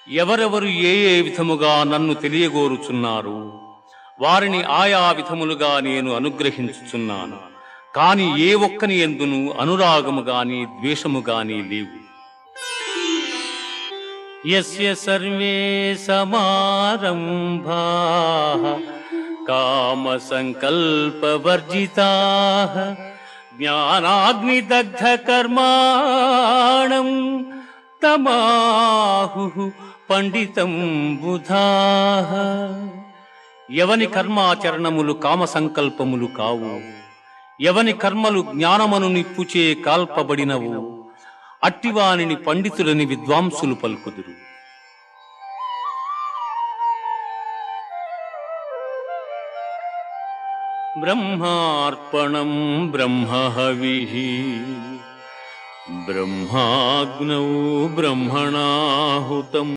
ఎవరెవరు ఏ ఏ విధముగా నన్ను తెలియగోరుచున్నారు వారిని ఆయా విధములుగా నేను అనుగ్రహించుచున్నాను. కాని ఏ ఒక్కని యందును అనురాగము గాని ద్వేషము గాని లేవు. యస్య సర్వే సమారంభాః కామ సంకల్ప వర్జితాః జ్ఞానాగ్నిదగ్ధ కర్మాణం తమాహుః పండితం బుధాః. ఎవని కర్మాచరణములు కామ సంకల్పములు కావు, ఎవని కర్మలు జ్ఞానమను నిప్పుచే కాల్పబడినవు, అట్టివానిని పండితులని విద్వాంసులు పలుకుదురు. బ్రహ్మార్పణం బ్రహ్మహవిః బ్రహ్మాగ్నౌ బ్రహ్మణాహుతం.